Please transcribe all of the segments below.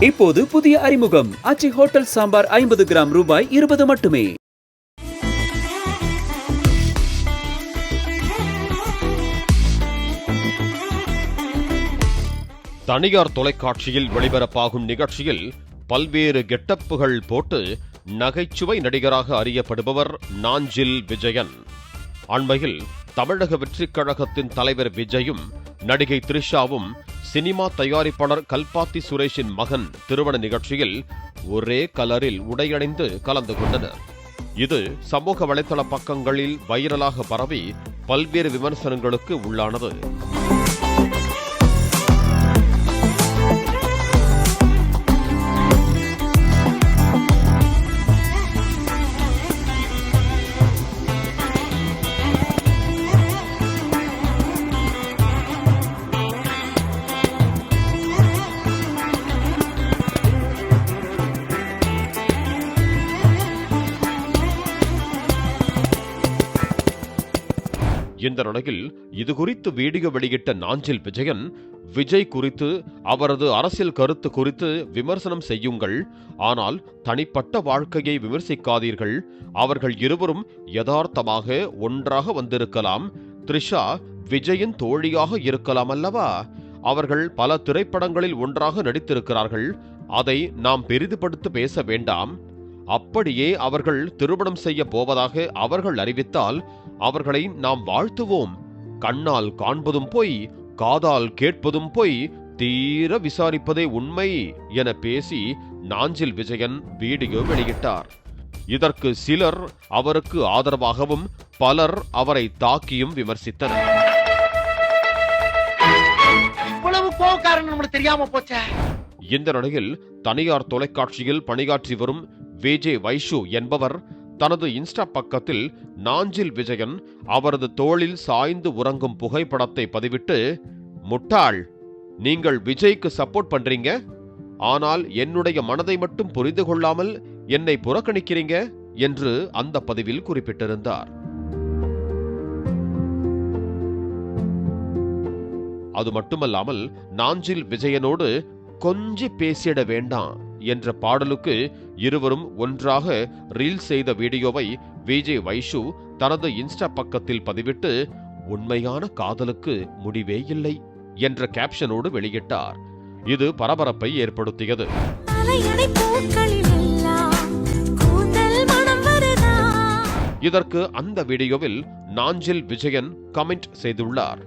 இப்போது புதிய அறிமுகம் ஆச்சி ஹோட்டல் சாம்பார் 50 கிராம் ரூபாய் 20 மட்டுமே. தனியார் தொலைக்காட்சியில் ஒளிபரப்பாகும் நிகழ்ச்சியில் பல்வேறு கெட்டப்புகள் போட்டு நகைச்சுவை நடிகராக அறியப்படுபவர் நாஞ்சில் விஜயன். அண்மையில் தமிழக வெற்றிக் கழகத்தின் தலைவர் விஜயும் நடிகை த்ரிஷாவும் சினிமா தயாரிப்பாளர் கல்பாத்தி சுரேஷின் மகன் திருமண நிகழ்ச்சியில் ஒரே கலரில் உடையணிந்து கலந்து கொண்டனர். இது சமூக வலைதள பக்கங்களில் வைரலாக பரவி பல்வேறு விமர்சனங்களுக்கு உள்ளானது. இந்த நிலையில் இதுகுறித்து வீடியோ வெளியிட்ட நாஞ்சில் விஜயன், விஜய் குறித்து அவரது அரசியல் கருத்து குறித்து விமர்சனம் செய்யுங்கள், ஆனால் தனிப்பட்ட வாழ்க்கையை விமர்சிக்காதீர்கள். அவர்கள் இருவரும் யதார்த்தமாக ஒன்றாக வந்திருக்கலாம். த்ரிஷா விஜயின் தோழியாக இருக்கலாம் அல்லவா? அவர்கள் பல திரைப்படங்களில் ஒன்றாக நடித்திருக்கிறார்கள். அதை நாம் பெரிதுபடுத்தி பேச வேண்டாம். அப்படியே அவர்கள் திருமணம் செய்ய போவதாக அவர்கள் அறிவித்தால் அவர்களை நாம் வாழ்த்துவோம். கண்ணால் காண்பதும் பொய், காதால் கேட்பதும் பொய், தீர விசாரிப்பதே உண்மை என பேசி நாஞ்சில் விஜயன் வீடியோ வெளியிட்டார். இதற்கு சிலர் அவருக்கு ஆதரவாகவும் பலர் அவரை தாக்கியும் விமர்சித்தனர். இந்த நிலையில் தனியார் தொலைக்காட்சியில் பணியாற்றி வரும் விஜய் வைஷு என்பவர் தனது இன்ஸ்டா பக்கத்தில் நாஞ்சில் விஜயன் அவரது தோளில் சாய்ந்து உறங்கும் புகைப்படத்தை பதிவிட்டு, முட்டாள், நீங்கள் விஜய்க்கு சப்போர்ட் பண்றீங்க, ஆனால் என்னுடைய மனதை மட்டும் புரிந்து கொள்ளாமல் என்னை புறக்கணிக்கிறீங்க என்று அந்த பதிவில் குறிப்பிட்டிருந்தார். அது மட்டுமல்லாமல் நாஞ்சில் விஜயனோடு கொஞ்சி பேசிட வேண்டாம் என்ற பாடலுக்கு இருவரும் ஒன்றாக ரீல்ஸ் செய்த வீடியோவை விஜய் வைஷு தனது இன்ஸ்டா பக்கத்தில் பதிவிட்டு, உண்மையான காதலுக்கு முடிவே இல்லை என்ற கேப்ஷனோடு வெளியிட்டார். இது பரபரப்பை ஏற்படுத்தியது. இதற்கு அந்த வீடியோவில் நாஞ்சில் விஜயன் கமெண்ட் செய்துள்ளார்.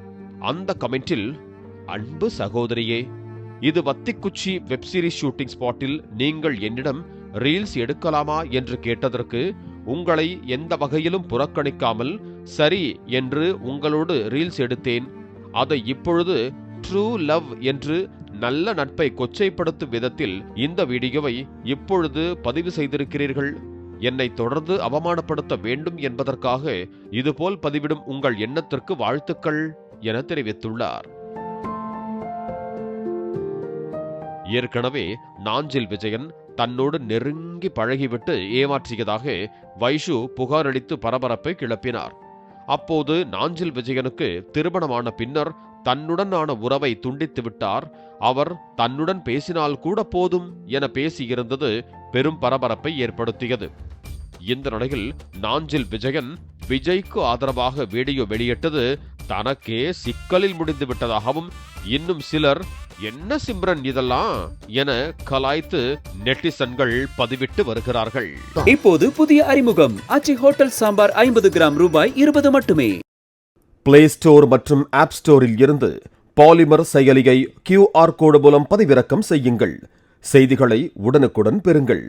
அந்த கமெண்டில், அன்பு சகோதரியே, இது வத்திக்குச்சி வெப்சீரிஸ் ஷூட்டிங் ஸ்பாட்டில் நீங்கள் என்னிடம் ரீல்ஸ் எடுக்கலாமா என்று கேட்டதற்கு உங்களை எந்த வகையிலும் புறக்கணிக்காமல் சரி என்று உங்களோடு ரீல்ஸ் எடுத்தேன். அதை இப்பொழுது ட்ரூ லவ் என்று நல்ல நட்பை கொச்சைப்படுத்தும் விதத்தில் இந்த வீடியோவை இப்பொழுது பதிவு செய்திருக்கிறீர்கள். என்னை தொடர்ந்து அவமானப்படுத்த வேண்டும் என்பதற்காக இதுபோல் பதிவிடும் உங்கள் எண்ணத்திற்கு வாழ்த்துக்கள் என தெரிவித்துள்ளார். ஏற்கனவே நாஞ்சில் விஜயன் தன்னோடு நெருங்கி பழகிவிட்டு ஏமாற்றியதாக வைஷு புகார் அளித்து பரபரப்பை கிளப்பினார். அப்போது நாஞ்சில் விஜயனுக்கு திருமணமான பின்னர் தன்னுடனான உறவை துண்டித்து விட்டார். அவர் தன்னுடன் பேசினால் கூட போதும் என பேசியிருந்தது பெரும் பரபரப்பை ஏற்படுத்தியது. இந்த நிலையில் நாஞ்சில் விஜயன் விஜய்க்கு ஆதரவாக வீடியோ வெளியிட்டது தனக்கே சிக்கலில் முடிந்து விட்டதாகவும், இன்னும் சிலர் என்ன சிம்ரன் இதெல்லாம் என கலாய்த்து நெட்டிசன்கள் பதிவிட்டு வருகிறார்கள். இப்போது புதிய அறிமுகம் ஆச்சி ஹோட்டல் சாம்பார் 50 கிராம் ரூபாய் 20 மட்டுமே. பிளே ஸ்டோர் மற்றும் ஆப் ஸ்டோரில் இருந்து பாலிமர் செயலியை QR கோடு மூலம் பதிவிறக்கம் செய்யுங்கள். செய்திகளை உடனுக்குடன் பெறுங்கள்.